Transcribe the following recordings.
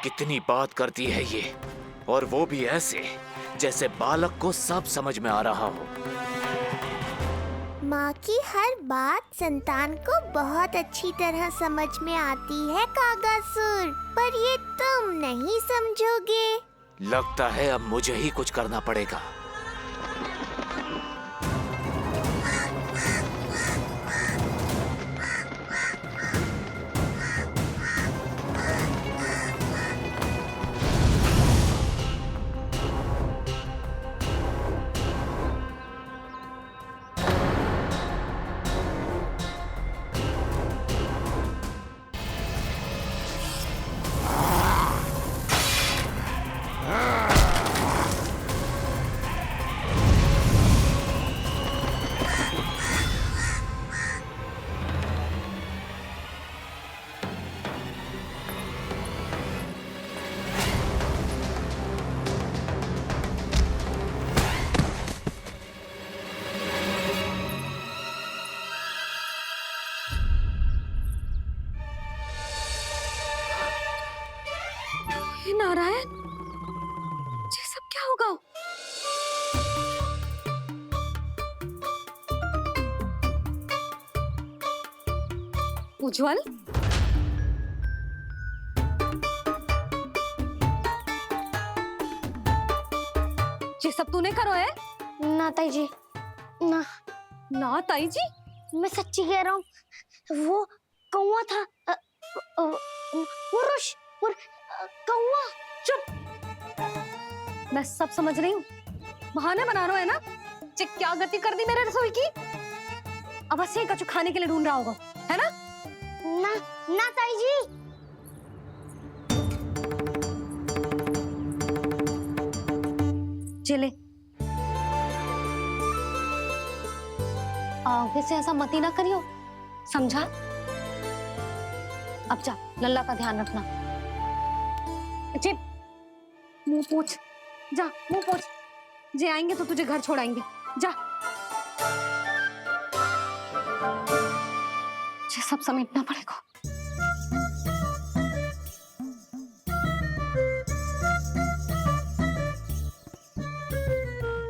कितनी बात करती है ये, और वो भी ऐसे जैसे बालक को सब समझ में आ रहा हो। माँ की हर बात संतान को बहुत अच्छी तरह समझ में आती है कागासुर, पर ये तुम नहीं समझोगे। लगता है अब मुझे ही कुछ करना पड़ेगा। नारायण, ये सब क्या होगा? उज्जवल, ये सब तूने करो है? ना ताई जी, ना ना ताई जी, मैं सच्ची कह रहा हूँ। वो कौवा था, वो कौवा। चुप! मैं सब समझ रही हूँ, बहाने बना रहा है ना? क्या गति कर दी मेरे रसोई की? अब ऐसे ही कछु खाने के लिए ढूंढ रहा होगा, है ना? ना ना ताई जी। चले, आगे से ऐसा मती ना करियो, समझा? अब जा, लल्ला का ध्यान रखना। चिप, मुंह पोछ, जा मुंह पोछ। जे आएंगे तो तुझे घर छोड़ाएंगे, जा। ये सब समेटना पड़ेगा।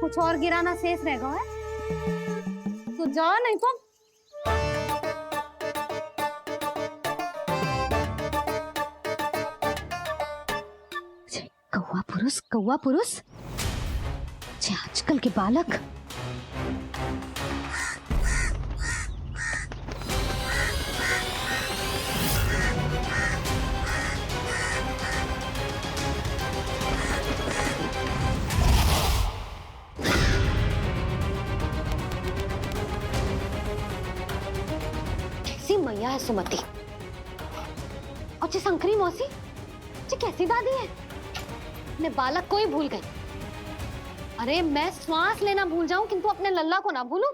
कुछ और गिराना शेष रहेगा है? तो जा, नहीं तो कौवा पुरुष जे आजकल के बालक। कैसी मैया है सुमति, और जी शंकरी मौसी जी कैसी दादी है। अपने बालक को ही भूल गई। अरे मैं श्वास लेना भूल जाऊं किंतु अपने लल्ला को ना भूलूं।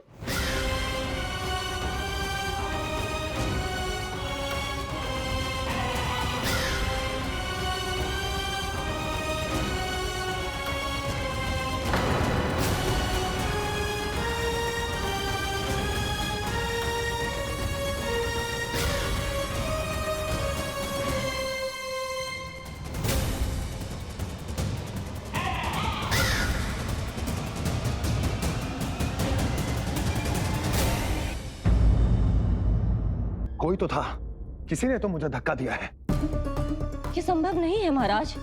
कोई तो था, किसी ने तो मुझे धक्का दिया है। ये संभव नहीं है महाराज।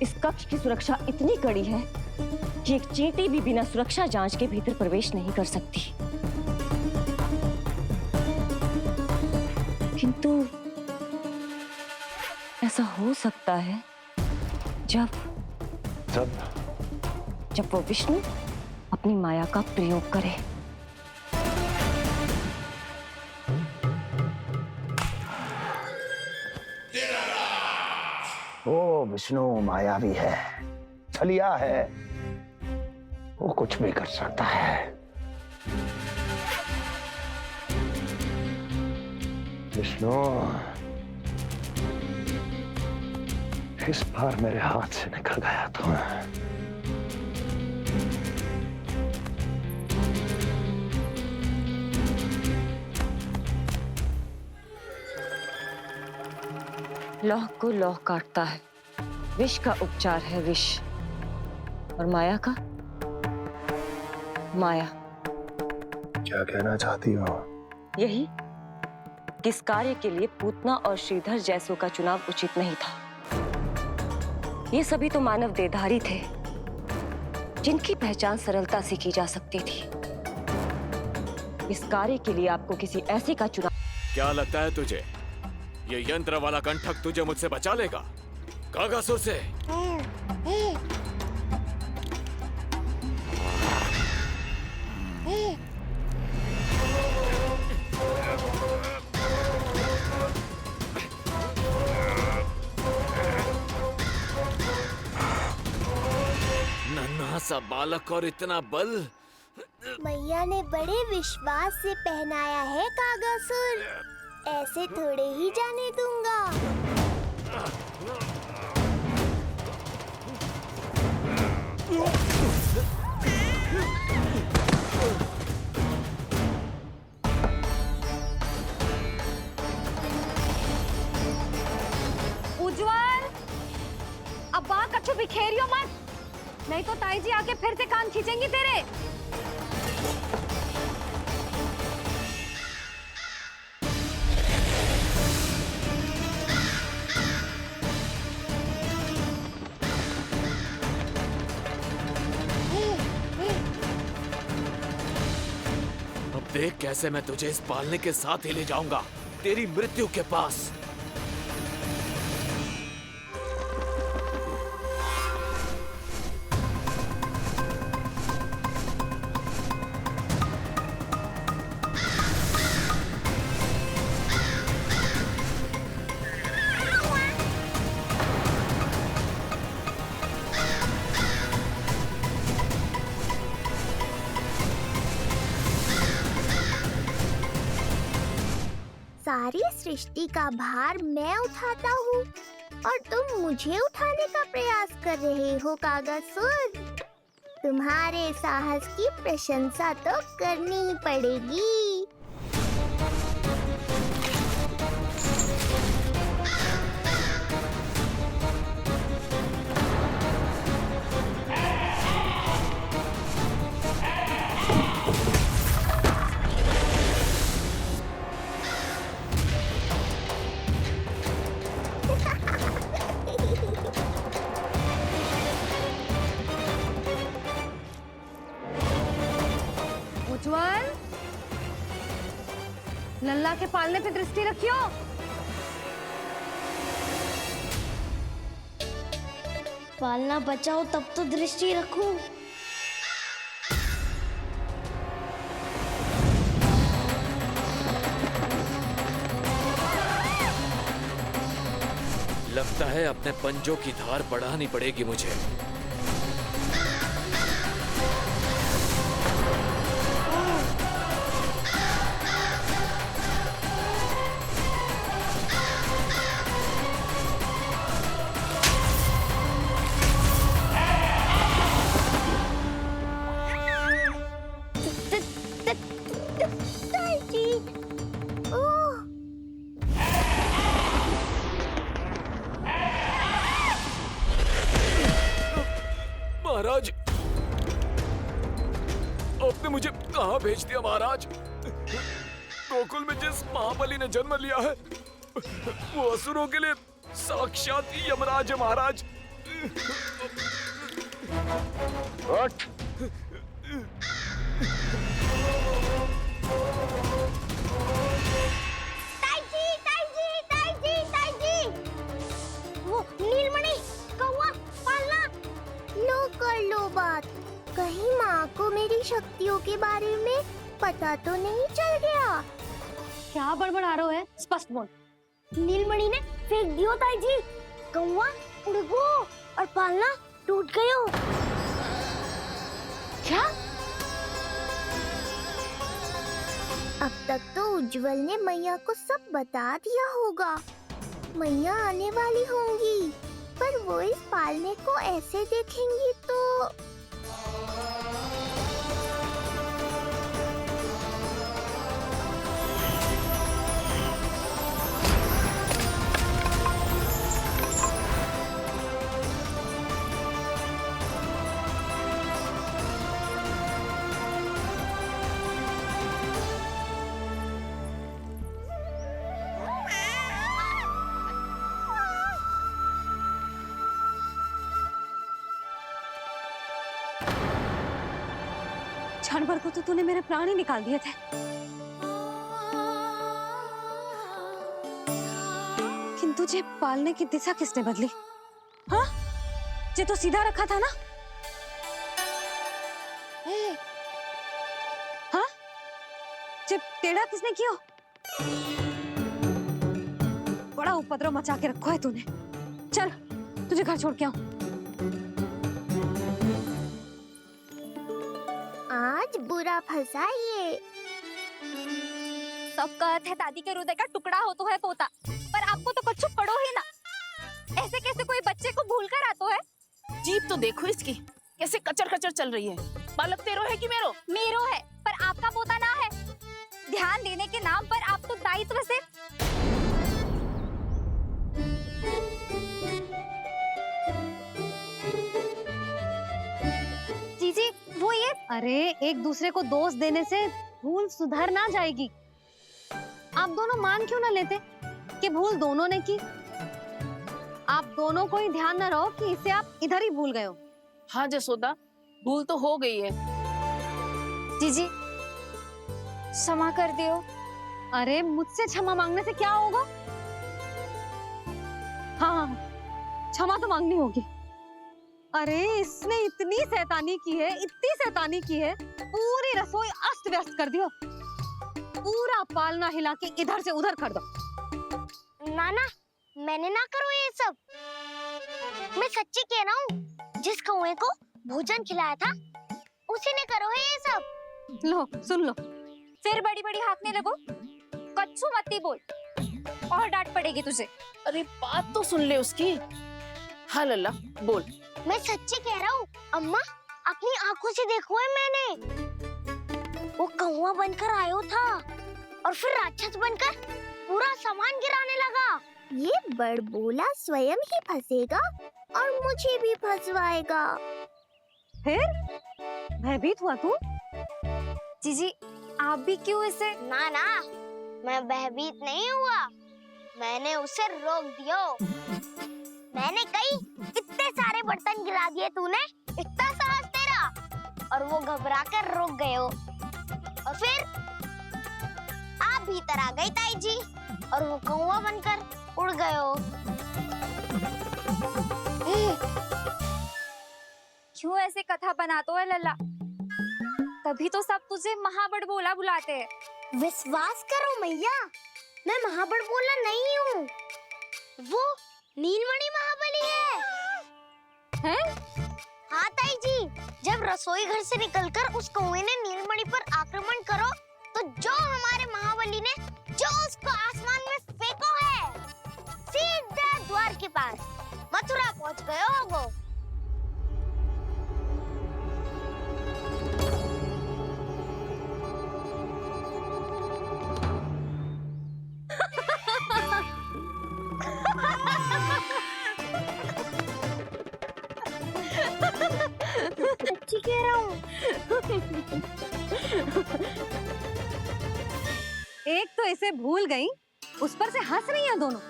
इस कक्ष की सुरक्षा इतनी कड़ी है कि एक चींटी भी बिना सुरक्षा जांच के भीतर प्रवेश नहीं कर सकती। किंतु ऐसा हो सकता है जब वो विष्णु अपनी माया का प्रयोग करे। ओ विष्णु मायावी है, छलिया है, वो कुछ भी कर सकता है। विष्णु, इस बार मेरे हाथ से निकल गया तो लौह को लौह काटता है, विष का उपचार है विष, और माया का माया। क्या कहना चाहती हो? यही कि इस कार्य के लिए पूतना और श्रीधर जैसों का चुनाव उचित नहीं था। ये सभी तो मानव देहधारी थे जिनकी पहचान सरलता से की जा सकती थी। इस कार्य के लिए आपको किसी ऐसे का चुनाव। क्या लगता है तुझे ये यंत्र वाला कंठक तुझे मुझसे बचा लेगा कागासुर से? नन्हा सा बालक और इतना बल। मैया ने बड़े विश्वास से पहनाया है कागासुर, ऐसे थोड़े ही जाने दूंगा। उज्जवल, अब बात कच्चू बिखेरियो मत, नहीं तो ताई जी आके फिर से कान खींचेंगी तेरे। अब देख कैसे मैं तुझे इस पालने के साथ ही ले जाऊंगा तेरी मृत्यु के पास। सारी सृष्टि का भार मैं उठाता हूँ और तुम मुझे उठाने का प्रयास कर रहे हो कागासुर। तुम्हारे साहस की प्रशंसा तो करनी ही पड़ेगी। उज्जवल, लल्ला के पालने पे दृष्टि रखियो। पालना बचाओ तब तो दृष्टि रखूं। लगता है अपने पंजों की धार बढ़ानी पड़ेगी मुझे। महाराज, आपने मुझे कहाँ भेज दिया महाराज? गोकुल में जिस महाबली ने जन्म लिया है वो असुरों के लिए साक्षात यमराज है महाराज। उठ। वो नीलमणि, कौवा, पालना, लो कर लो बात। कहीं माँ को मेरी शक्तियों के बारे में पता तो नहीं चल गया? क्या बड़बड़ा रहे हो है? स्पष्ट बोल। नीलमणि ने फेंक दियो ताई जी। कौवा उड़ गयो और पालना टूट गयो। क्या? अब तक तो उज्जवल ने मैया को सब बता दिया होगा। मैया आने वाली होंगी, पर वो इस पालने को ऐसे देखेंगी तो क्षण भर को तो तूने मेरे प्राण ही निकाल दिए थे। किंतु तुझे पालने की दिशा किसने बदली? हाँ, जे तो सीधा रखा था ना? हाँ, जे टेढ़ा किसने किया? बड़ा उपद्रव मचा के रखा है तूने। चल, तुझे घर छोड़ के आऊं। आज बुरा फंसा ये। सब कहते हैं दादी के हृदय का टुकड़ा हो तो है पोता, पर आपको तो कुछ पड़ो ही ना। ऐसे कैसे कोई बच्चे को भूल कर आतो है? जीभ तो देखो इसकी, कैसे कचर कचर चल रही है। बालक तेरो है कि मेरो? मेरो है, पर आपका पोता ना है। ध्यान देने के नाम पर आप तो दायित्व से जीजी वो ये। अरे एक दूसरे को दोष देने से भूल सुधर ना जाएगी। आप दोनों मान क्यों ना लेते कि भूल दोनों ने की? आप दोनों को ही ध्यान न रहो कि इसे आप इधर ही भूल गए हो। हाँ जसोदा, भूल तो हो गई है। जीजी क्षमा कर दियो। अरे मुझसे क्षमा मांगने से क्या होगा? हाँ, क्षमा तो मांगनी होगी। अरे इसने इतनी शैतानी की है, इतनी शैतानी की है, पूरी रसोई अस्त व्यस्त कर दियो। पूरा पालना हिला के इधर से उधर कर दो। नाना, मैंने ना करो ये सब। मैं सच्ची कह रहा हूँ, जिस कौवे को भोजन खिलाया था उसी ने करो है ये सब। लो सुन लो। फिर बड़ी बड़ी हाँकने लगो। कच्छू मत बोल, और डांट पड़ेगी तुझे। अरे बात तो सुन ले उसकी। हाँ लल्ला बोल। मैं सच्ची कह रहा हूँ अम्मा, अपनी आंखों से देखो है मैंने। वो कौवा बनकर आयो था और फिर राक्षस बनकर पूरा सामान गिराने लगा। ये बड़बोला स्वयं ही फंसेगा और मुझे भी फंसवाएगा। फिर भयभीत हुआ तू? जीजी आप भी क्यों इसे? ना ना, मैं भयभीत नहीं हुआ, मैंने उसे रोक दिया। मैंने कही इतने सारे बर्तन गिरा दिए तूने, इतना साहस तेरा, और वो घबरा कर रुक गए हो। और फिर आप भीतर आ गई ताई जी और वो कौवा बनकर उड़ गए हो। क्यों ऐसे कथा बनाते हो लल्ला? तभी तो सब तुझे महाबड़बोला बुलाते हैं। विश्वास करो मैया, मैं महाबड़बोला नहीं हूँ, वो नीलमणि महाबली है। हैं? हाँ ताई जी, जब रसोई घर से निकलकर उस कौवे ने नीलमणि पर आक्रमण करो, तो जो हमारे महाबली ने जो उसको आसमान में फेंको है, सीधा द्वार के पास मथुरा पहुंच गए होगो। सच्ची कह रहा हूँ। एक तो इसे भूल गई, उस पर से हंस रही हैं दोनों।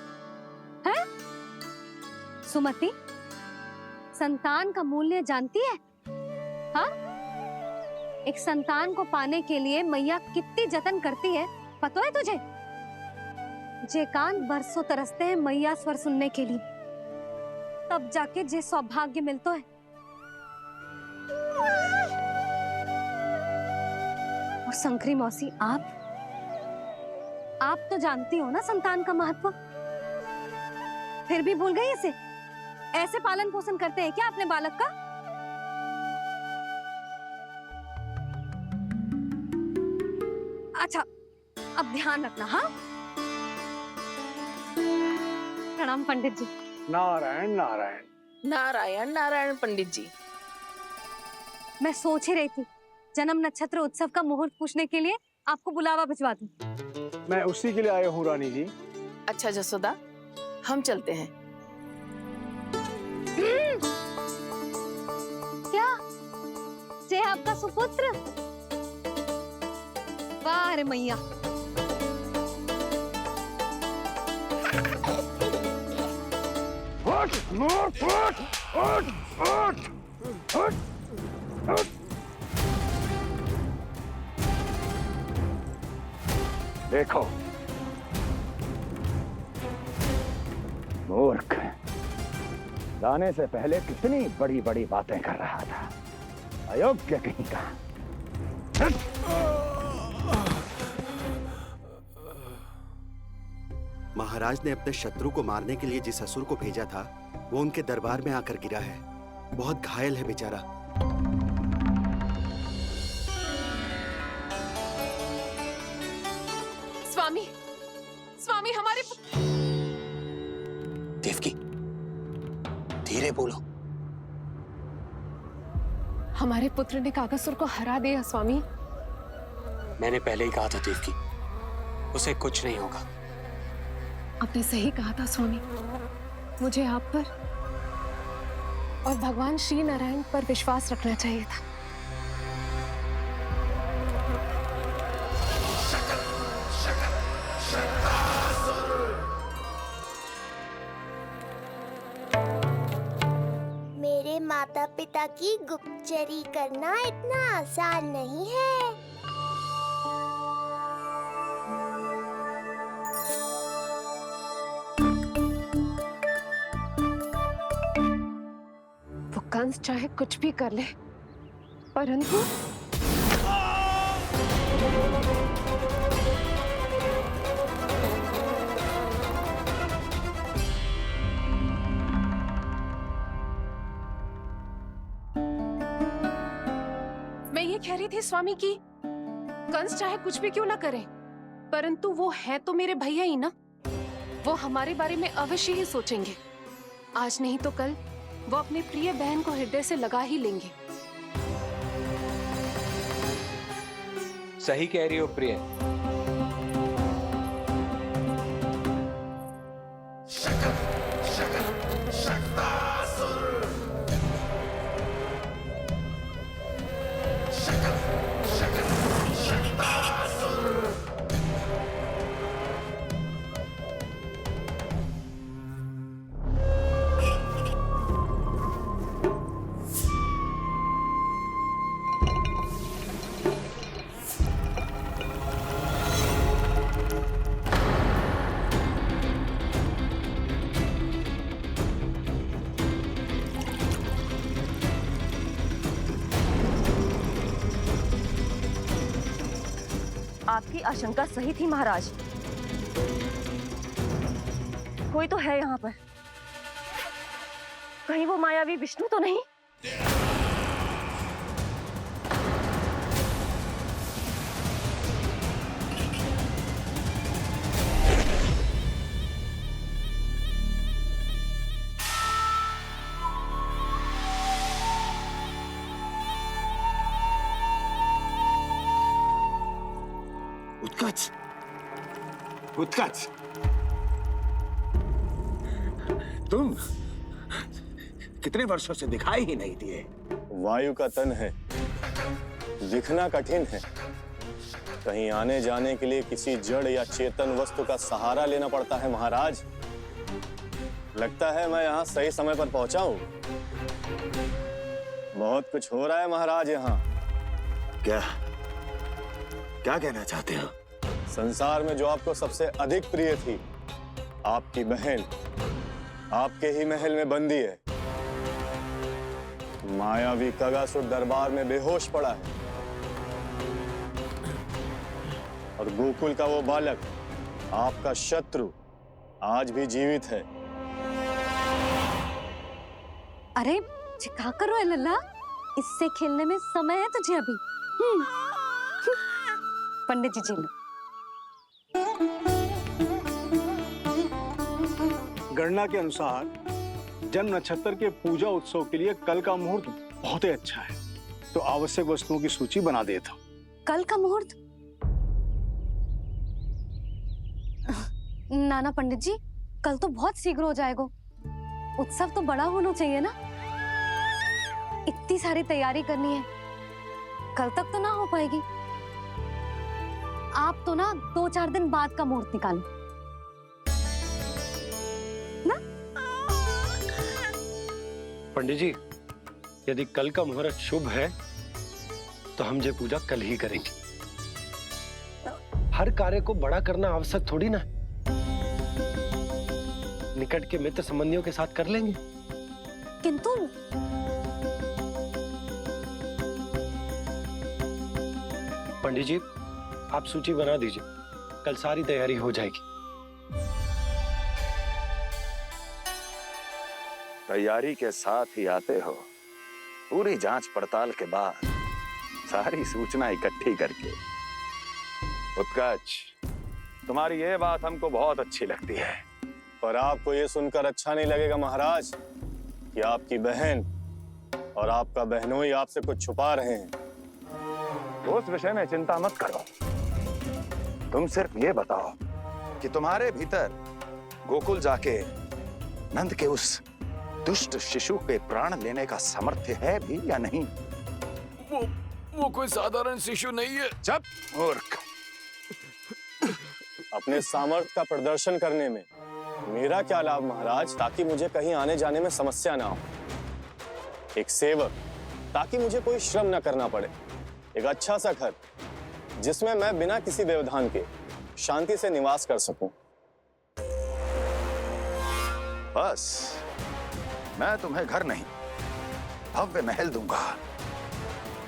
हैं? सुमति, संतान का मूल्य जानती है? हाँ? एक संतान को पाने के लिए मैया कितनी जतन करती है, पता है तुझे? जे कान बरसों तरसते हैं मैया स्वर सुनने के लिए, तब जाके जे सौभाग्य मिलता है। और शंकरी मौसी, आप तो जानती हो ना संतान का महत्व, फिर भी भूल गई इसे? ऐसे पालन पोषण करते हैं क्या अपने बालक का? अच्छा, अब ध्यान रखना। हाँ, प्रणाम पंडित जी। नारायण नारायण। नारायण नारायण पंडित जी। मैं सोच ही रही थी जन्म नक्षत्र उत्सव का मुहूर्त पूछने के लिए आपको बुलावा भिजवा दूं। मैं उसी के लिए आया हूँ रानी जी। अच्छा जसोदा, हम चलते हैं। क्या जे आपका सुपुत्र? वाह रे मैया। उठ, उठ, उठ, उठ, उठ, उठ, उठ। देखो, मूर्ख, लाने से पहले कितनी बड़ी बड़ी बातें कर रहा था, अयोग्य कहीं का। महाराज ने अपने शत्रु को मारने के लिए जिस असुर को भेजा था, वो उनके दरबार में आकर गिरा है। बहुत घायल है बेचारा। स्वामी, स्वामी हमारे देवकी, धीरे बोलो। हमारे पुत्र ने कागासुर को हरा दिया स्वामी। मैंने पहले ही कहा था देवकी, उसे कुछ नहीं होगा। आपने सही कहा था स्वामी। मुझे आप पर और भगवान श्री नारायण पर विश्वास रखना चाहिए था। मेरे माता पिता की गुप्तचरी करना इतना आसान नहीं है। वो कंस चाहे कुछ भी कर ले, परंतु मैं ये कह रही थी स्वामी कि कंस चाहे कुछ भी क्यों ना करे, परंतु वो है तो मेरे भैया ही ना। वो हमारे बारे में अवश्य ही सोचेंगे। आज नहीं तो कल वो अपनी प्रिय बहन को हृदय से लगा ही लेंगे। सही कह रही हो प्रिय। आपकी आशंका सही थी महाराज। कोई तो है यहाँ पर। कहीं वो मायावी विष्णु तो नहीं? उत्कच, उत्कच, तुम कितने वर्षों से दिखाई ही नहीं दिए। वायु का तन है, दिखना कठिन है। कहीं आने जाने के लिए किसी जड़ या चेतन वस्तु का सहारा लेना पड़ता है महाराज। लगता है मैं यहाँ सही समय पर पहुंचा हूँ। बहुत कुछ हो रहा है महाराज यहाँ। क्या क्या कहना चाहते हो? संसार में जो आपको सबसे अधिक प्रिय थी, आपकी बहन, आपके ही महल में बंदी है। मायावी कागासुर दरबार में बेहोश पड़ा है और गोकुल का वो बालक, आपका शत्रु, आज भी जीवित है। अरे चिका करो लल्ला, इससे खेलने में समय है तुझे अभी। पंडित जी लो। गणना के अनुसार जन्म नक्षत्र के पूजा उत्सव के लिए कल का मुहूर्त बहुत ही अच्छा है, तो आवश्यक वस्तुओं की सूची बना देता हूँ। कल का मुहूर्त? नाना पंडित जी, कल तो बहुत शीघ्र हो जाएगा। उत्सव तो बड़ा होना चाहिए ना। इतनी सारी तैयारी करनी है, कल तक तो ना हो पाएगी। आप तो ना 2-4 दिन बाद का मुहूर्त निकालो ना। पंडित जी, यदि कल का मुहूर्त शुभ है तो हम ये पूजा कल ही करेंगे। हर कार्य को बड़ा करना आवश्यक थोड़ी ना। निकट के मित्र संबंधियों के साथ कर लेंगे। किंतु पंडित जी, आप सूची बना दीजिए, कल सारी तैयारी हो जाएगी। तैयारी के साथ ही आते हो, पूरी जांच पड़ताल के बाद सारी सूचना इकट्ठी करके। उत्कर्ष, तुम्हारी ये बात हमको बहुत अच्छी लगती है। पर आपको ये सुनकर अच्छा नहीं लगेगा महाराज कि आपकी बहन और आपका बहनोई आपसे कुछ छुपा रहे हैं। उस विषय में चिंता मत करो, तुम सिर्फ ये बताओ कि तुम्हारे भीतर गोकुल जाके नंद के उस दुष्ट शिशु के प्राण लेने का सामर्थ्य है भी या नहीं? वो कोई साधारण शिशु नहीं है। चुप मूर्ख। अपने सामर्थ्य का प्रदर्शन करने में मेरा क्या लाभ महाराज, ताकि मुझे कहीं आने जाने में समस्या ना हो। एक सेवक, ताकि मुझे कोई श्रम ना करना पड़े। एक अच्छा सा घर जिसमें मैं बिना किसी व्यवधान के शांति से निवास कर सकूं। बस, मैं तुम्हें घर नहीं, भव्य महल दूंगा।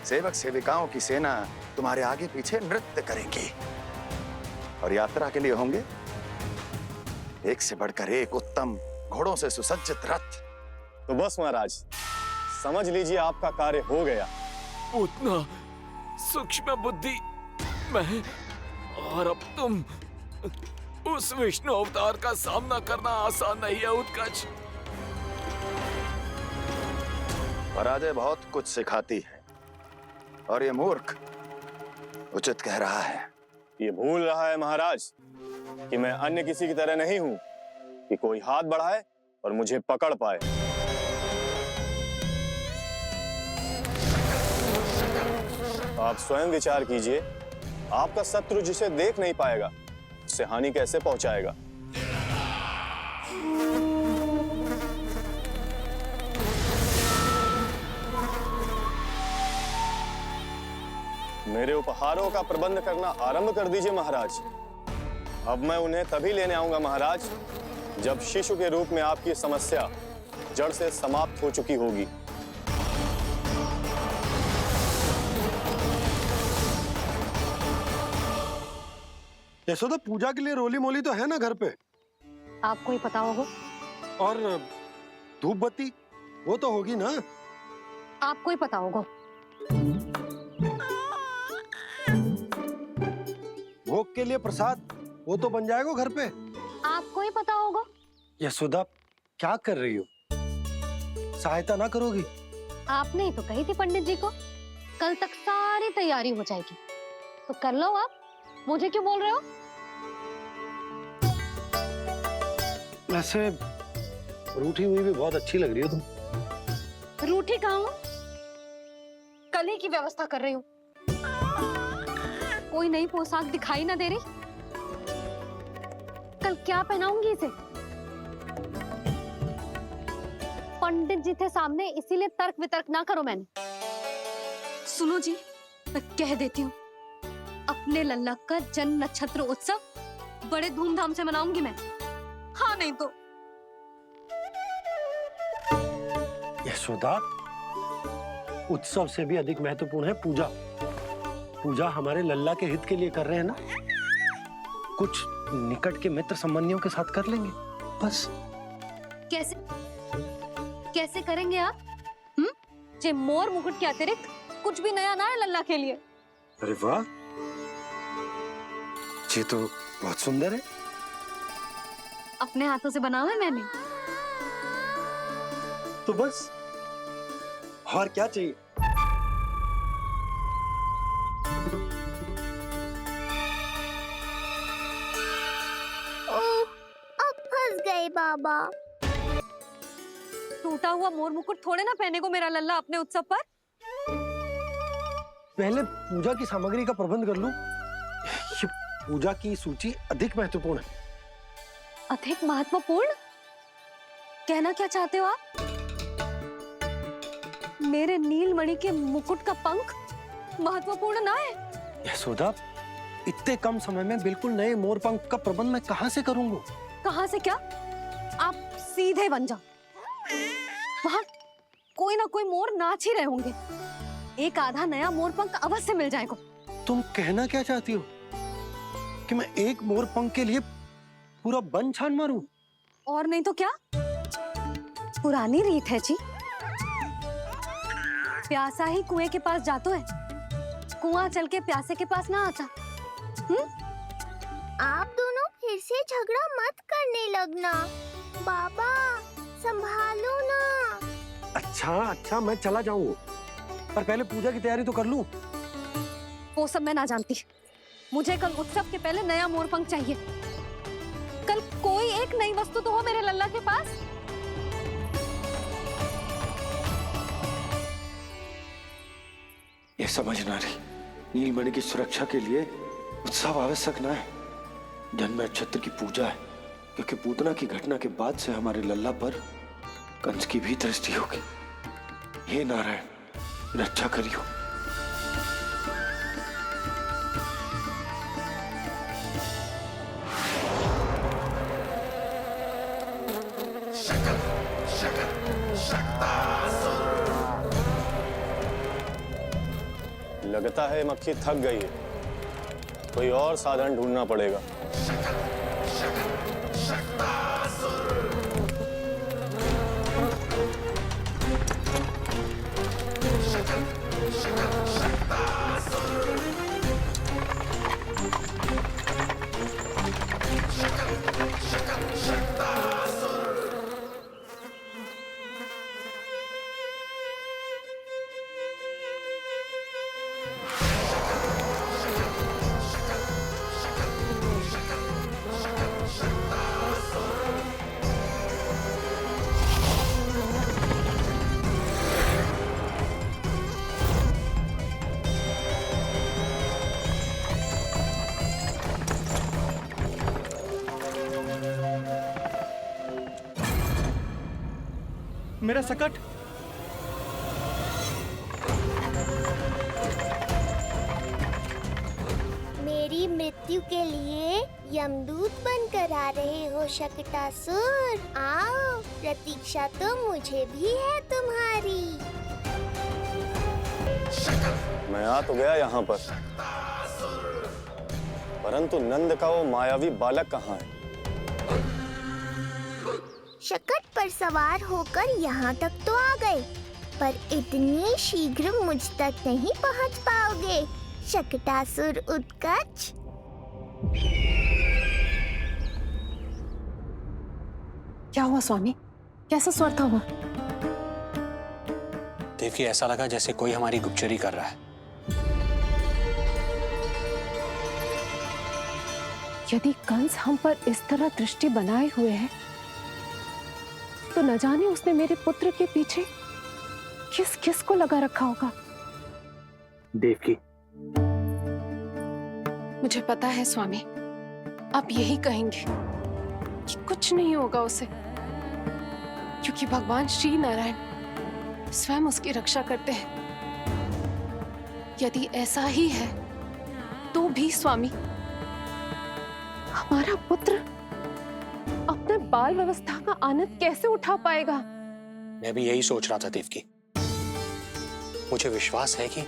सेवक सेविकाओं की सेना तुम्हारे आगे पीछे नृत्य करेंगी और यात्रा के लिए होंगे एक से बढ़कर एक उत्तम घोड़ों से सुसज्जित रथ। तो बस महाराज, समझ लीजिए आपका कार्य हो गया। उतना सूक्ष्म बुद्धि मैं, और अब तुम, उस विष्णु अवतार का सामना करना आसान नहीं है उत्कर्ष। पराजय बहुत कुछ सिखाती है और ये मूर्ख उचित कह रहा है। ये भूल रहा है महाराज कि मैं अन्य किसी की तरह नहीं हूं कि कोई हाथ बढ़ाए और मुझे पकड़ पाए। आप स्वयं विचार कीजिए, आपका शत्रु जिसे देख नहीं पाएगा उससे हानि कैसे पहुंचाएगा। मेरे उपहारों का प्रबंध करना आरंभ कर दीजिए महाराज। अब मैं उन्हें तभी लेने आऊंगा महाराज जब शिशु के रूप में आपकी समस्या जड़ से समाप्त हो चुकी होगी। यशोदा, पूजा के लिए रोली मोली तो है ना घर पे? आपको ही पता होगा। और धूप बत्ती वो तो होगी ना? आपको ही पता होगा। भोग के लिए प्रसाद वो तो बन जाएगा घर पे। आपको ही पता होगा। यशोदा, क्या कर रही हो? सहायता ना करोगी? आपने ही तो कही थी पंडित जी को कल तक सारी तैयारी हो जाएगी, तो कर लो आप। मुझे क्यों बोल रहे हो? वैसे रूठी हुई भी बहुत अच्छी लग रही हो तुम। रूठी कहाँ हूँ? कल ही की व्यवस्था कर रही हूँ। कोई नई पोशाक दिखाई ना दे रही? कल क्या पहनाऊंगी इसे? पंडित जी थे सामने, इसीलिए तर्क वितर्क ना करो। मैंने सुनो जी, मैं कह देती हूँ, अपने लल्ला का जन्म नक्षत्र उत्सव बड़े धूमधाम से मनाऊंगी मैं। हाँ नहीं तो। यशोदा, उत्सव से भी अधिक महत्वपूर्ण है पूजा। पूजा हमारे लल्ला के हित के लिए कर रहे हैं ना। कुछ निकट के मित्र संबंधियों के साथ कर लेंगे बस। कैसे कैसे करेंगे आप? जे मोर मुकुट के अतिरिक्त कुछ भी नया ना है लल्ला के लिए। अरे वाह, ये तो बहुत सुंदर है। अपने हाथों से बनाया है मैंने। तो बस, और क्या चाहिए? ओह, अब फंस गए बाबा। टूटा हुआ मोर मुकुट थोड़े ना पहने को मेरा लल्ला अपने उत्सव पर। पहले पूजा की सामग्री का प्रबंध कर लूं। ये पूजा की सूची अधिक महत्वपूर्ण है। अधिक महत्वपूर्ण? कहना क्या चाहते हो आप? मेरे नीलमणि के मुकुट का पंख महत्वपूर्ण ना है? यशोदा, इतने कम समय में बिल्कुल नए मोर पंख का प्रबंध मैं कहाँ से करूंगा? कहाँ से क्या? आप सीधे बन जाओ। वहां कोई ना कोई मोर नाच ही रहे होंगे। एक आधा नया मोर पंख अवश्य मिल जाएगा। तुम कहना क्या चाहती हो कि मैं एक मोर पंख के लिए पूरा वन छान मारूं? और नहीं तो क्या, पुरानी रीत है जी। प्यासा ही कुएं के पास जातो है, कुआं चल के प्यासे के पास ना आता। आप दोनों फिर से झगड़ा मत करने लगना। बाबा संभालो ना। अच्छा मैं चला जाऊं, पर पहले पूजा की तैयारी तो कर लूं। वो सब मैं ना जानती। मुझे कल उत्सव के पहले नया मोरपंख चाहिए। कल कोई एक नई वस्तु तो हो मेरे लल्ला के पास। ये समझ ना रही, नीलमणि की सुरक्षा के लिए उत्सव आवश्यक ना है, जन्म नक्षत्र की पूजा है, क्योंकि पूतना की घटना के बाद से हमारे लल्ला पर कंस की भी दृष्टि होगी। हे नारायण, रक्षा करियो। लगता है मक्खी थक गई है, कोई और साधन ढूंढना पड़ेगा। मेरा सकट। मेरी मृत्यु के लिए यमदूत बनकर आ रहे हो शकटासुर। आओ, प्रतीक्षा तो मुझे भी है तुम्हारी। मैं आ तो गया यहाँ पर, परंतु नंद का वो मायावी बालक कहाँ है? शकट पर सवार होकर यहाँ तक तो आ गए, पर इतनी शीघ्र मुझ तक नहीं पहुँच पाओगे शकटासुर उत्कच। क्या हुआ स्वामी? कैसा स्वर था वो? देवकी, ऐसा लगा जैसे कोई हमारी गुप्तचरी कर रहा है। यदि कंस हम पर इस तरह दृष्टि बनाए हुए है, तो न जाने उसने मेरे पुत्र के पीछे किस किस को लगा रखा होगा। देवकी, मुझे पता है स्वामी, आप यही कहेंगे कि कुछ नहीं होगा उसे, क्योंकि भगवान श्री नारायण स्वयं उसकी रक्षा करते हैं। यदि ऐसा ही है तो भी स्वामी, हमारा पुत्र अपने बाल व्यवस्था का आनंद कैसे उठा पाएगा? मैं भी यही सोच रहा था देवकी। मुझे विश्वास है कि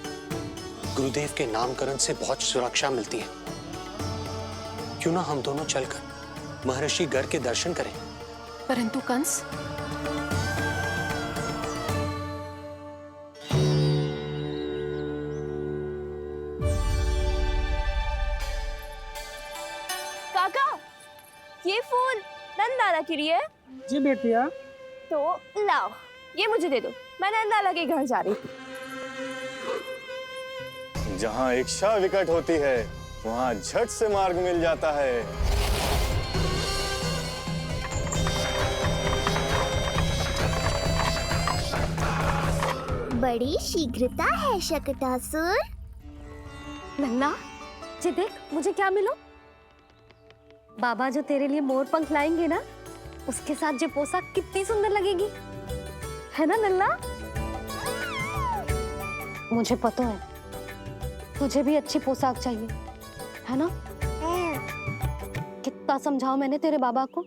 गुरुदेव के नामकरण से बहुत सुरक्षा मिलती है। क्यों ना हम दोनों चलकर महर्षि गर के दर्शन करें? परंतु कंस, काका, ये फूल नंदाला के लिए है? जी बेटिया। तो लाओ, ये मुझे दे दो, मैं नंदाला के घर जा रही थी। जहाँ इच्छा विकट होती है, वहाँ झट से मार्ग मिल जाता है। बड़ी शीघ्रता है शकटासुर। नन्ना, जी देख मुझे क्या मिलो। बाबा जो तेरे लिए मोर पंख लाएंगे ना, उसके साथ जो पोशाक कितनी सुंदर लगेगी, है ना नन्ना? मुझे पता है तुझे भी अच्छी पोशाक चाहिए, है ना? कितना समझाओ मैंने तेरे बाबा को,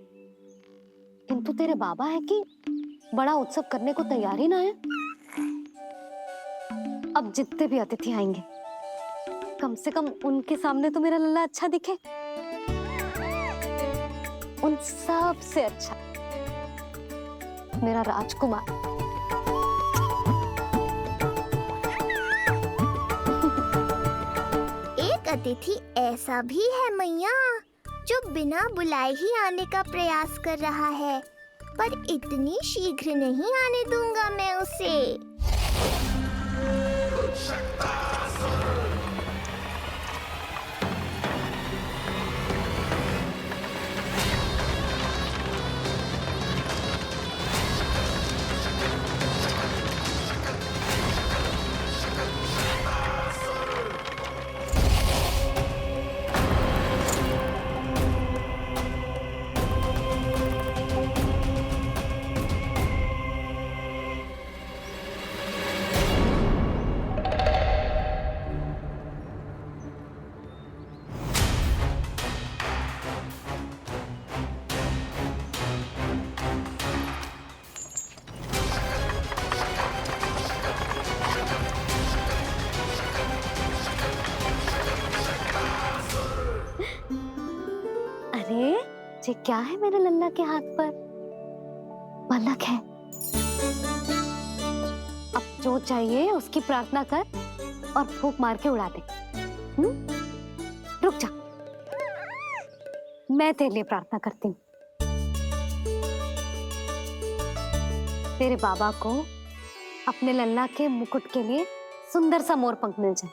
किंतु तेरे बाबा है कि बड़ा उत्सव करने को तैयार ही ना है। अब जितने भी अतिथि आएंगे कम से कम उनके सामने तो मेरा लल्ला अच्छा दिखे, उन सब से अच्छा मेरा राजकुमार। एक अतिथि ऐसा भी है मैया जो बिना बुलाए ही आने का प्रयास कर रहा है, पर इतनी शीघ्र नहीं आने दूंगा मैं उसे। अरे ये क्या है मेरे लल्ला के हाथ पर? पलक है। अब जो चाहिए उसकी प्रार्थना कर और फूंक मार के उड़ा दे। रुक जा, मैं तेरे लिए प्रार्थना करती हूँ। तेरे बाबा को अपने लल्ला के मुकुट के लिए सुंदर सा मोर पंख मिल जाए।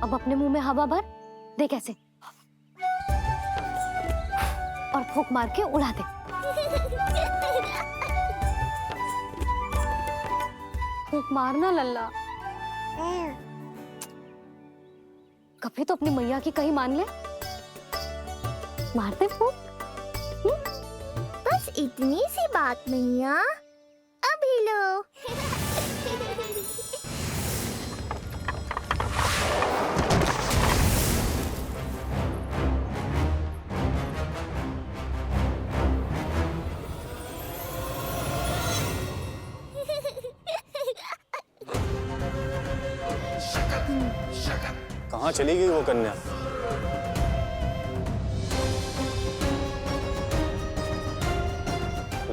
अब अपने मुंह में हवा भर दे कैसे, और फूंक मार के उड़ा दे। फूंक मारना लल्ला, कभी तो अपनी मैया की कहीं मान ले। मार दे फूंक। बस इतनी सी बात मैया, अभी लो। कहाँ चली गई वो कन्या?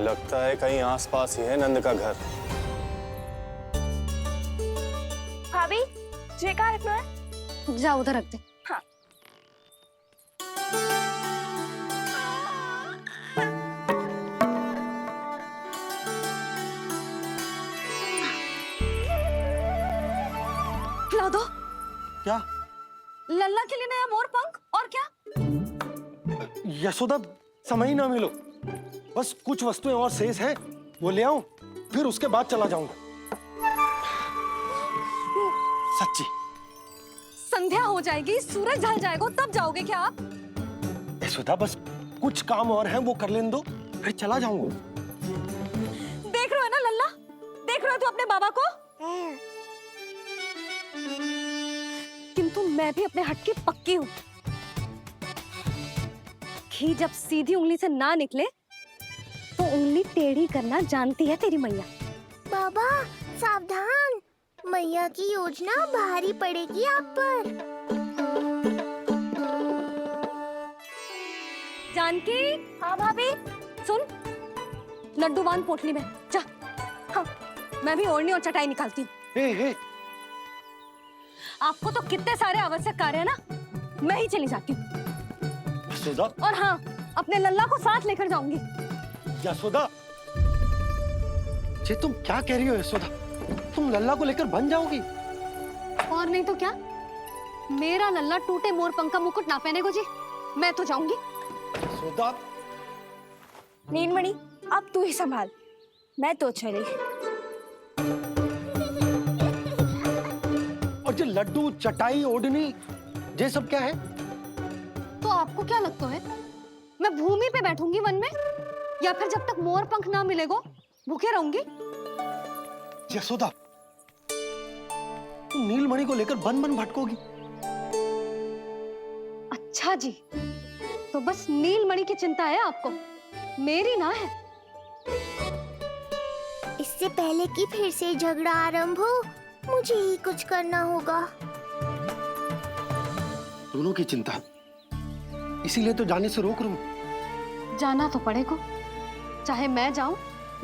लगता है कहीं आसपास ही है नंद का घर। भाभी ये कहाँ रखना है? जा उधर रख दे। हाँ। खिला दो। क्या? लल्ला के लिए नया मोर पंख, और क्या? यशोदा, समय ही ना मिलो, बस कुछ वस्तुएं और शेष हैं, वो ले आऊं, फिर उसके बाद चला जाऊंगा। सच्ची। संध्या हो जाएगी, सूरज ढल जाएगा, तब जाओगे क्या आप? यशोदा, बस कुछ काम और हैं, वो कर लेने दो, फिर चला जाऊंगा। देख रहे हो ना लल्ला, देख रहे हो तू अपने बाबा को? किंतु मैं भी अपने हट की पक्की हूँ। घी जब सीधी उंगली से ना निकले तो उंगली टेढ़ी करना जानती है तेरी मैया। बाबा सावधान, मैया की योजना भारी पड़ेगी आप पर। जानकी। हाँ भाभी। सुन, लड्डू बांध पोटली में, जा। हाँ, मैं भी ओढ़नी और चटाई निकालती हूँ। आपको तो कितने सारे आवश्यक कार्य है ना, मैं ही चली जाती हूँ। यशोदा। और हाँ, अपने लल्ला को साथ लेकर जाऊंगी। यशोदा, ये तुम क्या कह रही हो यशोदा? तुम लल्ला को लेकर बन जाओगी? और नहीं तो क्या, मेरा लल्ला टूटे मोर पंख का मुकुट ना पहने को जी, मैं तो जाऊंगी। यशोदा। नीलमणि, अब तू ही संभाल, मैं तो चली। और ये लड्डू, चटाई, ओढ़नी, ये सब क्या है? तो आपको क्या लगता है, मैं भूमि पे बैठूंगी वन में, या फिर जब तक मोर पंख ना मिलेगा भूखे रहूंगी? यशोदा, तुम नीलमणि को लेकर बन बन भटकोगी। अच्छा जी, तो बस नीलमणि की चिंता है आपको, मेरी ना है। इससे पहले कि फिर से झगड़ा आरंभ हो, मुझे ही कुछ करना होगा। दोनों की चिंता, इसीलिए तो जाने से रोक रहा हूं। जाना तो पड़ेगा, चाहे मैं जाऊं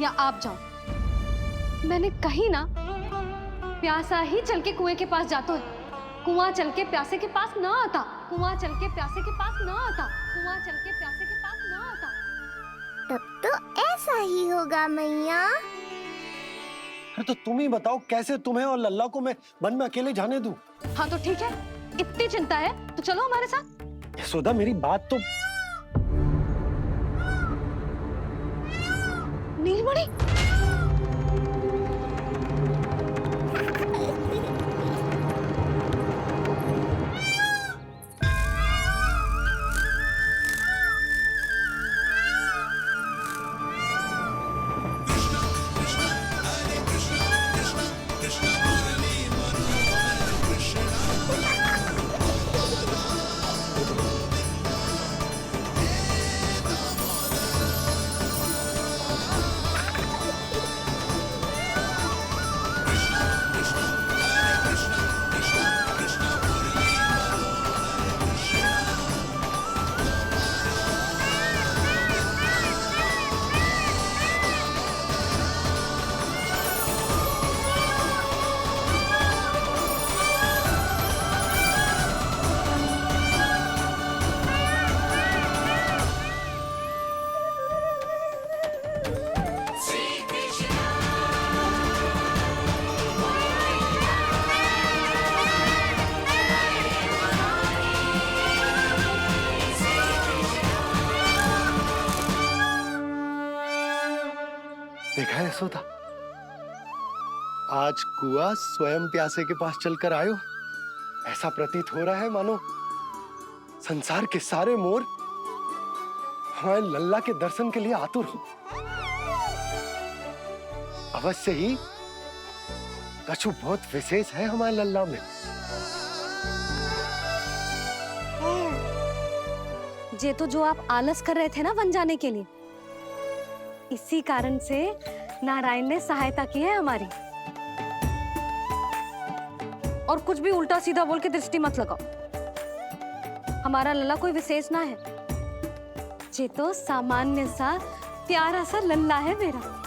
या आप जाओ। मैंने कहीं ना प्यासा ही चल के कुएं के पास जाता है, कुआं चल के प्यासे के पास ना आता, कुआं चल के प्यासे के पास ना आता, कुआं चल के प्यासे के पास ना आता। तब तो ऐसा ही होगा मैया। अरे तो तुम ही बताओ, कैसे तुम्हें और लल्ला को मैं वन में अकेले जाने दूं? हाँ तो ठीक है, इतनी चिंता है तो चलो हमारे साथ। यशोदा, मेरी बात तो। नीलमणि, देखा है यशोदा, आज कुआं स्वयं प्यासे के पास चलकर आयो। ऐसा प्रतीत हो रहा है मानो संसार के सारे मोर हमारे लल्ला के दर्शन के लिए आतुर हो। अवश्य ही कछु बहुत विशेष है हमारे लल्ला में। ये तो जो आप आलस कर रहे थे ना वन जाने के लिए, इसी कारण से नारायण ने सहायता की है हमारी। और कुछ भी उल्टा सीधा बोल के दृष्टि मत लगाओ, हमारा लल्ला कोई विशेष ना है, ये तो सामान्य सा प्यारा सा लल्ला है मेरा।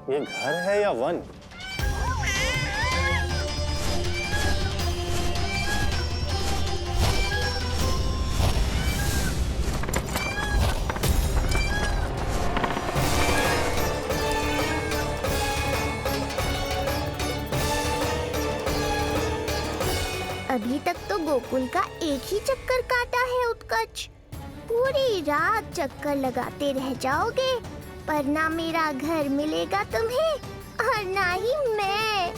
ये घर है या वन? अभी तक तो गोकुल का एक ही चक्कर काटा है उत्कर्ष। पूरी रात चक्कर लगाते रह जाओगे, पर ना मेरा घर मिलेगा तुम्हें और ना ही मैं।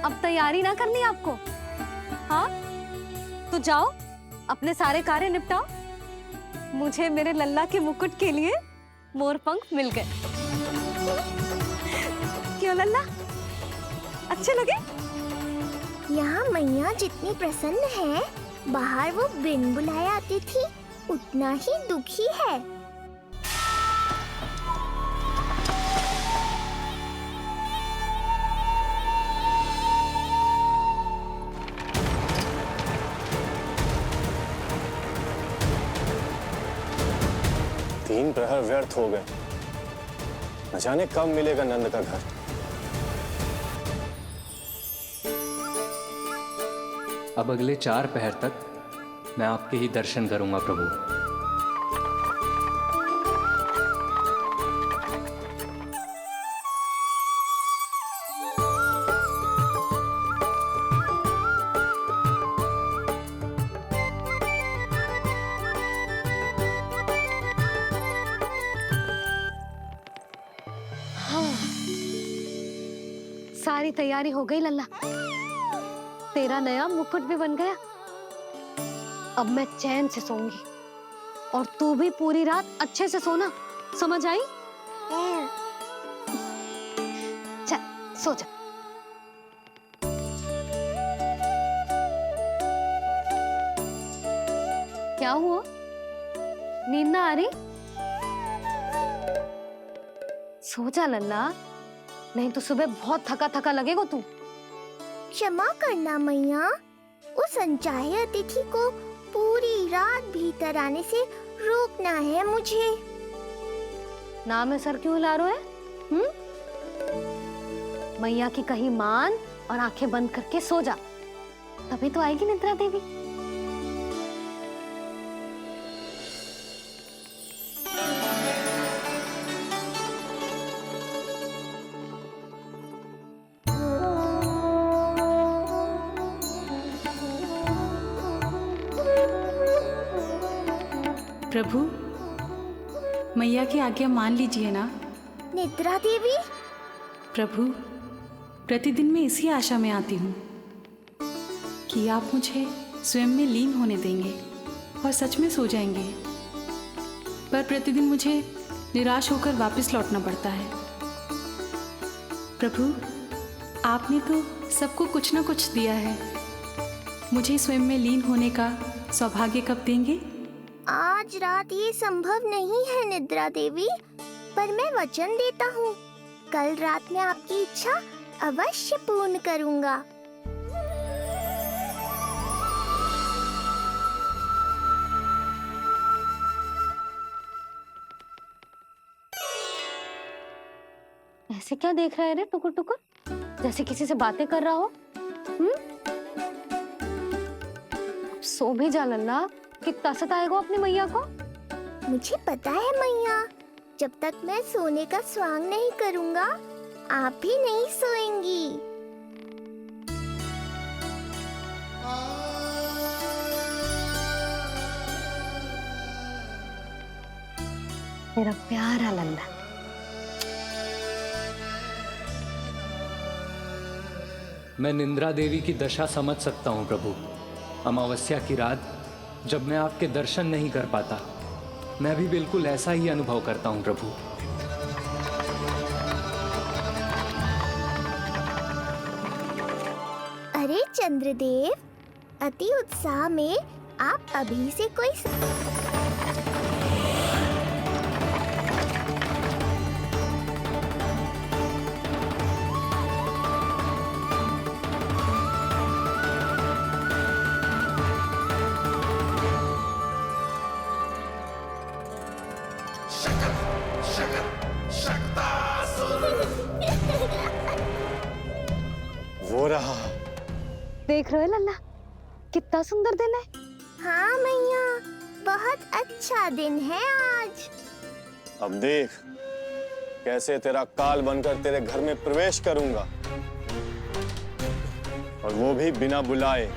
अब तैयारी ना करनी आपको? हाँ तो जाओ अपने सारे कार्य निपटाओ। मुझे मेरे लल्ला के मुकुट के लिए मोरपंख मिल गए। क्यों लल्ला, अच्छे लगे? यहाँ मैया जितनी प्रसन्न है, बाहर वो बिन बुलाए आती थी उतना ही दुखी है। 3 प्रहर व्यर्थ हो गए। न जाने कब मिलेगा नंद का घर। अब अगले 4 पहर तक मैं आपके ही दर्शन करूंगा प्रभु। सारी तैयारी हो गई लल्ला, तेरा नया मुकुट भी बन गया। अब मैं चैन से सोऊंगी और तू भी पूरी रात अच्छे से सोना, समझ आई? चल सो जा। क्या हुआ, नींद ना आ रही? सो जा लल्ला, नहीं तो सुबह बहुत थका थका लगेगा तू। क्षमा करना मैया, उस अनचाहे अतिथि को पूरी रात भीतर आने से रोकना है मुझे। नाम में सर क्यों हिला रहे हो? मैया की कहीं मान और आंखें बंद करके सो जा, तभी तो आएगी निद्रा देवी। प्रभु, मैया की आज्ञा मान लीजिए ना। निद्रा देवी? प्रभु, प्रतिदिन मैं इसी आशा में आती हूँ कि आप मुझे स्वयं में लीन होने देंगे और सच में सो जाएंगे, पर प्रतिदिन मुझे निराश होकर वापस लौटना पड़ता है। प्रभु, आपने तो सबको कुछ न कुछ दिया है, मुझे स्वयं में लीन होने का सौभाग्य कब देंगे? आज रात ये संभव नहीं है निद्रा देवी, पर मैं वचन देता हूँ कल रात में आपकी इच्छा अवश्य पूर्ण करूँगा। ऐसे क्या देख रहा है रे टुकुर टुकुर, जैसे किसी से बातें कर रहा हो? सो भी जा लल्ला, कितना सताएगा अपनी मैया को। मुझे पता है मैया, जब तक मैं सोने का स्वांग नहीं करूँगा आप भी नहीं सोएंगी। मेरा प्यारा लल्ला। मैं निंद्रा देवी की दशा समझ सकता हूँ प्रभु। अमावस्या की रात जब मैं आपके दर्शन नहीं कर पाता, मैं भी बिल्कुल ऐसा ही अनुभव करता हूँ प्रभु। अरे चंद्रदेव, अति उत्साह में आप अभी से कोई वो रहा। देख रहे हो लल्ला, कितना सुंदर दिन है। हाँ मैया, बहुत अच्छा दिन है आज। अब देख कैसे तेरा काल बनकर तेरे घर में प्रवेश करूंगा, और वो भी बिना बुलाए।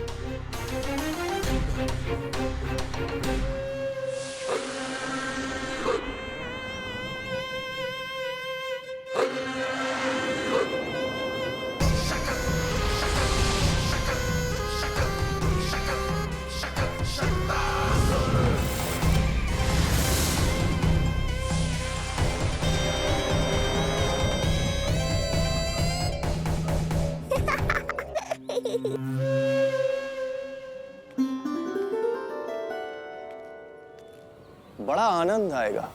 बड़ा आनंद आएगा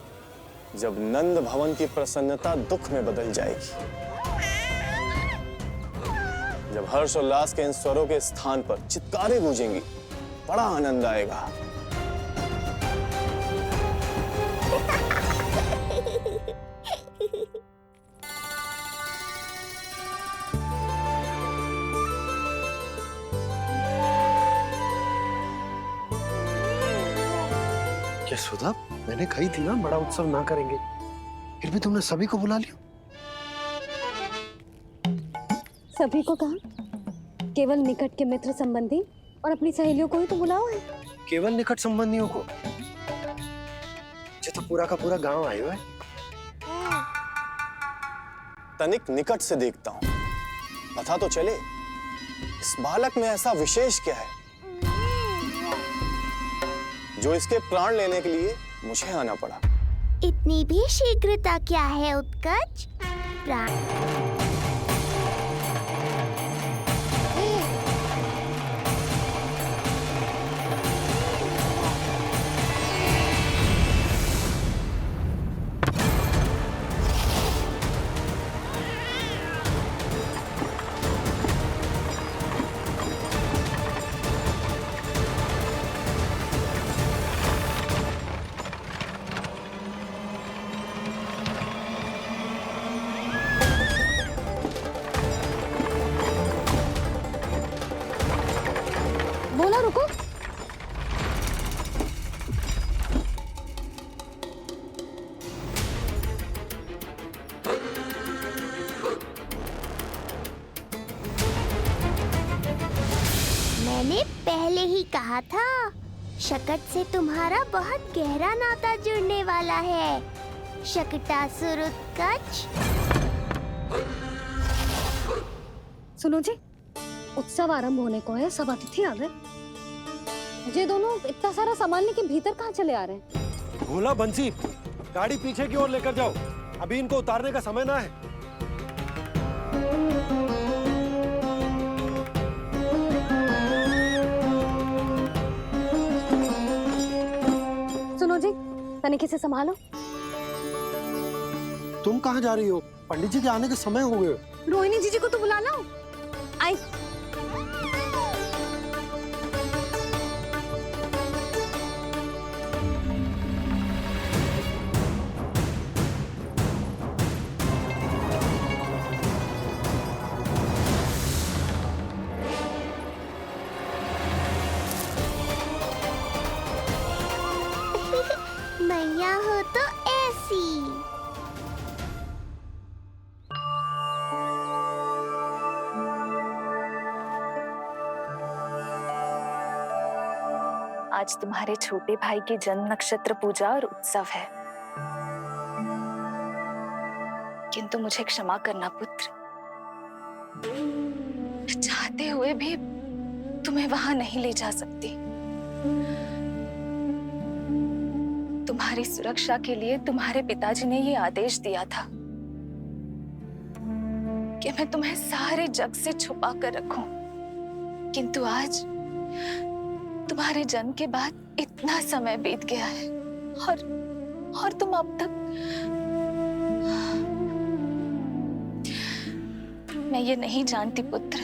जब नंद भवन की प्रसन्नता दुख में बदल जाएगी, जब हर्षोल्लास के इन स्वरों के स्थान पर चित्कारें गूंजेंगी। बड़ा आनंद आएगा। यशोदा, मैंने कही थी ना बड़ा उत्सव ना करेंगे, फिर भी तुमने सभी को बुला लिया। सभी को कहा? केवल निकट के मित्र संबंधी और अपनी सहेलियों को ही तो बुलाओ है। केवल निकट संबंधियों को? ये तो पूरा का पूरा गांव आयो है। तनिक निकट से देखता हूँ, पता तो चले इस बालक में ऐसा विशेष क्या है जो इसके प्राण लेने के लिए मुझे आना पड़ा। इतनी भी शीघ्रता क्या है उत्कर्ष? प्राण बोला रुको। मैंने पहले ही कहा था, शकट से तुम्हारा बहुत गहरा नाता जुड़ने वाला है। शकटासुर उत्कर्ष। सुनो जी, उत्सव आरंभ होने को है, सब अतिथि आ गए। ये दोनों इतना सारा सामान लेके भीतर कहाँ चले आ रहे हैं? भोला बंसी, गाड़ी पीछे की ओर लेकर जाओ, अभी इनको उतारने का समय ना है। सुनो जी, तनिक से संभालो। तुम कहाँ जा रही हो? पंडित जी के आने के समय हो गए। रोहिणी जीजी को तो बुला लो। आई। मैया हो तो ऐसी। आज तुम्हारे छोटे भाई की जन्म नक्षत्र पूजा और उत्सव है, किंतु मुझे क्षमा करना पुत्र, चाहते हुए भी तुम्हें वहां नहीं ले जा सकती। तुम्हारी सुरक्षा के लिए तुम्हारे पिताजी ने ये आदेश दिया था कि मैं तुम्हें सारे जग से छुपा कर रखूं, किंतु आज तुम्हारे जन्म के बाद इतना समय बीत गया है और तुम अब तक। मैं ये नहीं जानती पुत्र,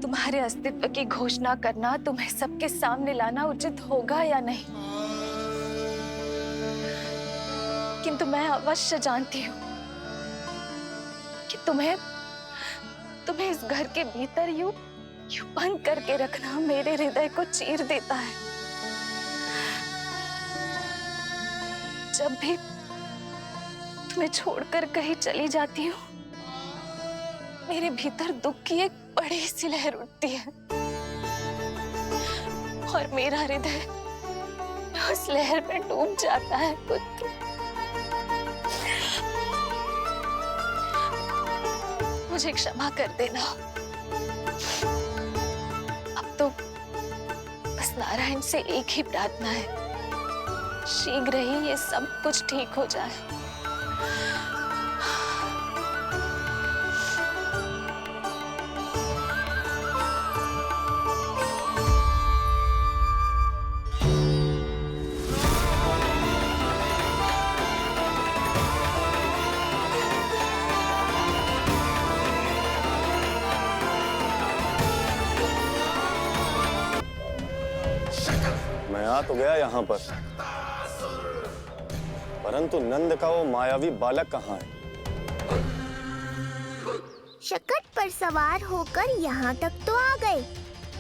तुम्हारे अस्तित्व की घोषणा करना, तुम्हें सबके सामने लाना उचित होगा या नहीं, किंतु मैं अवश्य जानती हूँ कि तुम्हें इस घर के भीतर यूं बंद करके रखना मेरे हृदय को चीर देता है। जब भी तुम्हें छोड़कर कहीं चली जाती हूँ, मेरे भीतर दुख की एक बड़ी सी लहर उठती है और मेरा हृदय उस लहर में डूब जाता है पुत्र। मुझे क्षमा कर देना। अब तो बस नारायण से एक ही प्रार्थना है, शीघ्र ही ये सब कुछ ठीक हो जाए। मैं आ तो गया यहाँ पर, परंतु नंद का वो मायावी बालक कहाँ है? शकट पर सवार होकर यहाँ तक तो आ गए,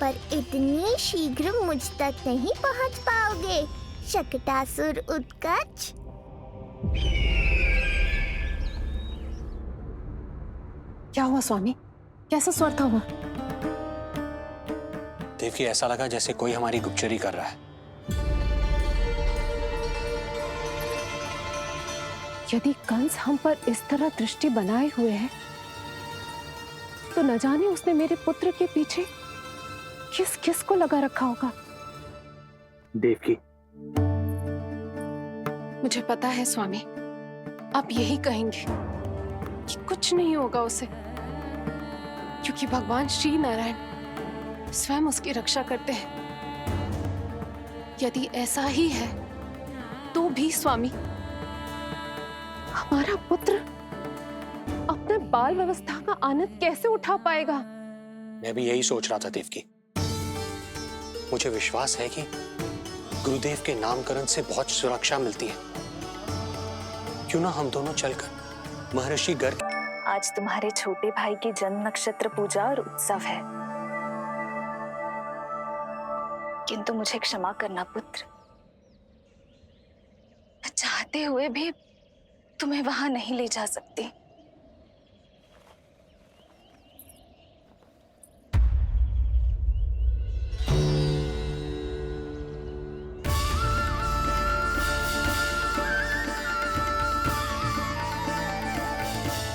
पर इतनी शीघ्र मुझ तक नहीं पहुँच पाओगे। शकटासुर उत्कच। क्या हुआ स्वामी? कैसा स्वर था वो? देवकी, ऐसा लगा जैसे कोई हमारी गुप्तचरी कर रहा है। यदि कंस हम पर इस तरह दृष्टि बनाए हुए है तो न जाने उसने मेरे पुत्र के पीछे किस किस को लगा रखा होगा। देवकी, मुझे पता है स्वामी, आप यही कहेंगे कि कुछ नहीं होगा उसे, क्योंकि भगवान श्री नारायण स्वयं उसकी रक्षा करते हैं। यदि ऐसा ही है तो भी स्वामी, हमारा पुत्र अपने बाल व्यवस्था का आनंद कैसे उठा पाएगा? मैं भी यही सोच रहा था देवकी। मुझे विश्वास है कि गुरुदेव के नामकरण से बहुत सुरक्षा मिलती है। क्यों ना हम दोनों चलकर महर्षि गर्ग। आज तुम्हारे छोटे भाई की जन्म नक्षत्र पूजा और उत्सव है, किंतु मुझे क्षमा करना पुत्र, मैं चाहते हुए भी तुम्हें वहां नहीं ले जा सकती।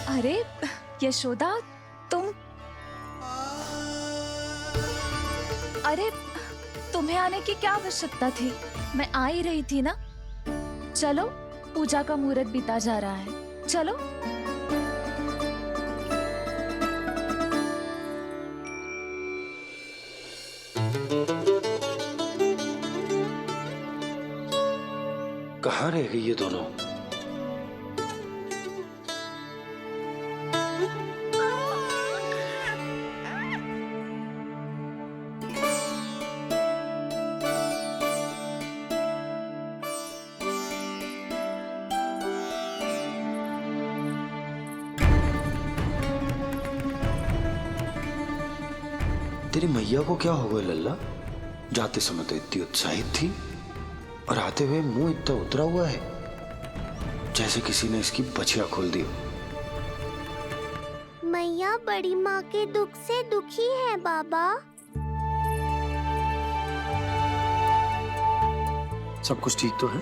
अरे यशोदा, तुम, अरे तुम्हें आने की क्या आवश्यकता थी? मैं आ ही रही थी ना। चलो, पूजा का मुहूर्त बीता जा रहा है, चलो। कहाँ रह गई ये दोनों? तेरी मैया को क्या हो गया लल्ला? जाते समय तो इतनी उत्साहित थी और आते हुए मुंह इतना उतरा हुआ है जैसे किसी ने इसकी बछिया खोल दी। मैया बड़ी माँ के दुख से दुखी है बाबा। सब कुछ ठीक तो है?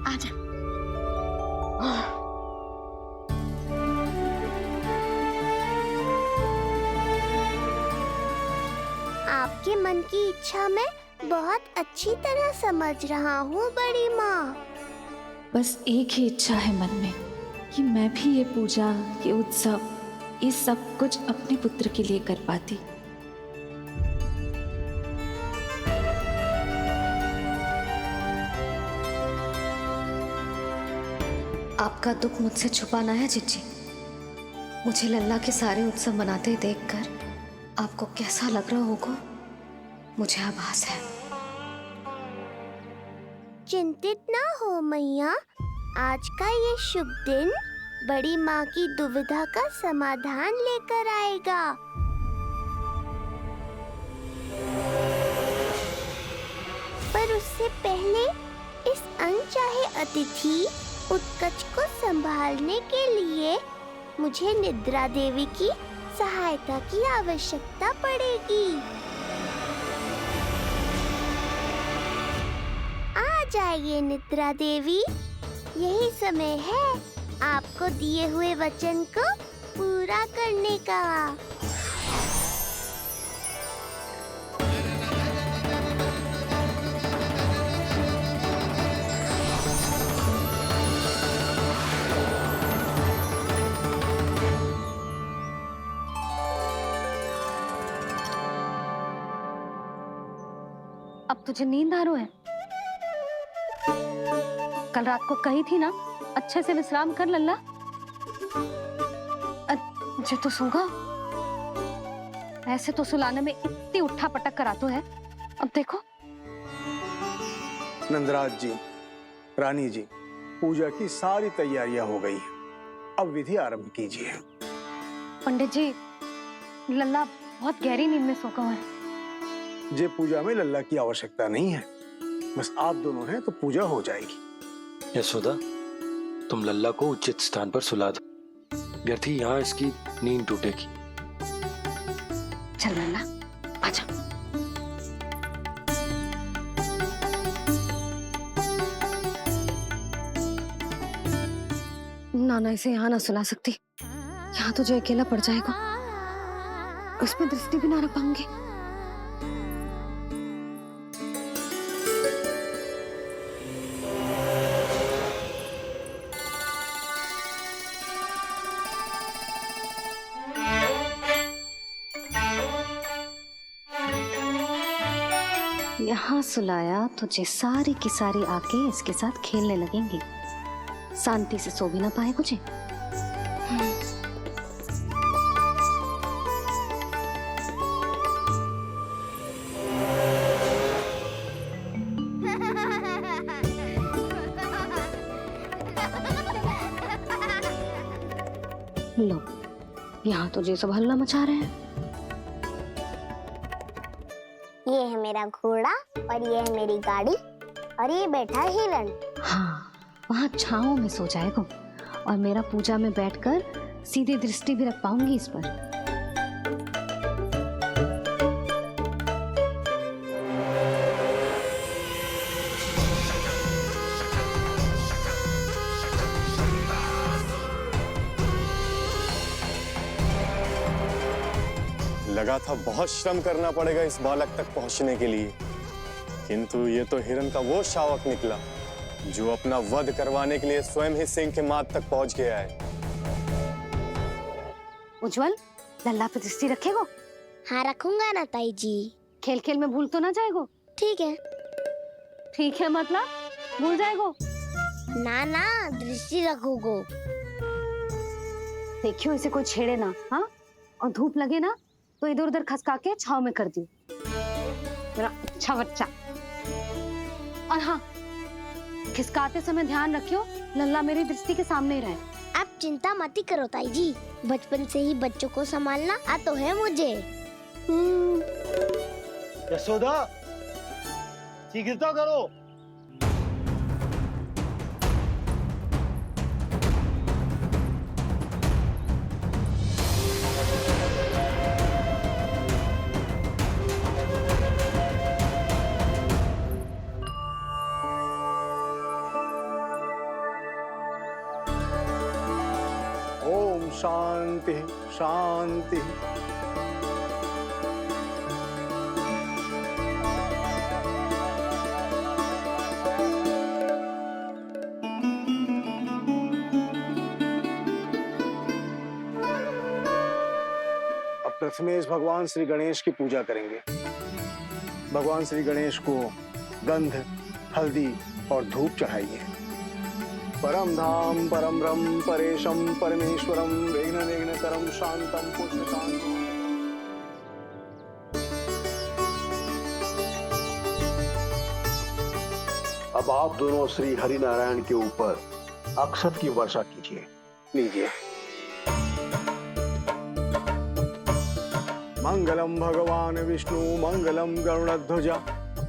आजा। आपके मन की इच्छा मैं बहुत अच्छी तरह समझ रहा हूँ बड़ी माँ। बस एक ही इच्छा है मन में कि मैं भी ये पूजा, ये उत्सव, ये सब कुछ अपने पुत्र के लिए कर पाती। आपका दुख मुझसे छुपाना है जिज्जी। मुझे लल्ला के सारे उत्सव मनाते देखकर आपको कैसा लग रहा होगा, मुझे आभास है। चिंतित ना हो मैया, आज का ये शुभ दिन बड़ी माँ की दुविधा का समाधान लेकर आएगा। पर उससे पहले इस अनचाहे अतिथि उत्कच को संभालने के लिए मुझे निद्रा देवी की सहायता की आवश्यकता पड़ेगी। आ जाइए निद्रा देवी, यही समय है आपको दिए हुए वचन को पूरा करने का। अब तुझे नींद आ रही है? कल रात को कही थी ना, अच्छे से विश्राम कर लल्ला। जो तो सोगा, ऐसे तो सुलाने में इतनी उठा पटक करा तो है। अब देखो। नंदराज जी, रानी जी, पूजा की सारी तैयारियां हो गई हैं। अब विधि आरंभ कीजिए। पंडित जी, लल्ला बहुत गहरी नींद में सो गया है। जे पूजा में लल्ला की आवश्यकता नहीं है। बस आप दोनों हैं तो पूजा हो जाएगी। यशोदा, तुम लल्ला को उचित स्थान पर सुला दो, व्यर्थी यहाँ इसकी नींद टूटेगी। चल लल्ला, आजा। नाना इसे यहाँ ना सुला सकती, यहाँ तो जो अकेला पड़ जाएगा, उसमें दृष्टि भी ना रख पाऊंगी। यहाँ सुलाया तो जे सारी की सारी आके इसके साथ खेलने लगेंगी, शांति से सो भी ना पाए मुझे। लो, यहाँ तो जे सब हल्ला मचा रहे हैं। ये है मेरा घोड़ा और ये है मेरी गाड़ी और ये बैठा है हिरण। हाँ, वहाँ छांव में सो जाएगा और मेरा पूजा में बैठकर सीधे दृष्टि भी रख पाऊंगी इस पर। लगा था बहुत श्रम करना पड़ेगा इस बालक तक पहुंचने के लिए, किंतु ये तो हिरण का वो शावक निकला जो अपना वध करवाने के लिए स्वयं ही सिंह के माथ तक पहुंच गया है। उज्जवल, लल्ला पे दृष्टि रखेगो? हाँ रखूंगा ना ताई जी। खेल खेल में भूल तो ना जाएगो? ठीक है। ठीक है मतलब भूल जाएगो? ना ना, दृष्टि रखोगो। देखियो इसे कोई छेड़े ना, हाँ? और धूप लगे ना तो इधर उधर खसका के छाव में कर दी। मेरा अच्छा बच्चा। और हाँ, खिसकाते समय ध्यान रखियो लल्ला मेरी दृष्टि के सामने ही रहे। आप चिंता मत ही करो ताई जी, बचपन से ही बच्चों को संभालना आता है मुझे। यशोदा, शीघ्रता करो। ओम शांति शांति। अब प्रथमेश भगवान श्री गणेश की पूजा करेंगे। भगवान श्री गणेश को गंध, हल्दी और धूप चढ़ाइए। परम धाम परम ब्रह्म परेशम परमेश्वरम विघ्न निघ्नकरम शांतम पुष्टकांतम। अब आप दोनों श्री हरि नारायण के ऊपर अक्षत की वर्षा कीजिए। लीजिए। मंगलम भगवान विष्णु मंगलम गरुड़ध्वजा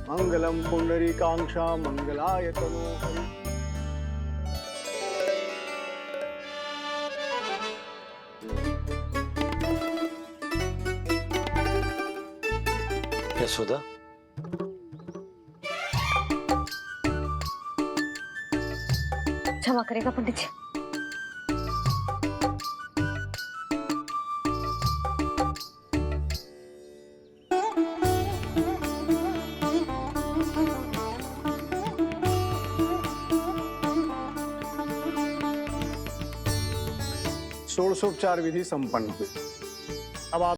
मंगलम पुंडरीकांक्षा मंगलाय तनोहरि। यशोदा, क्षमा करेगा पंडित जी। षोडशोपचार विधि संपन्न हुई। अब आप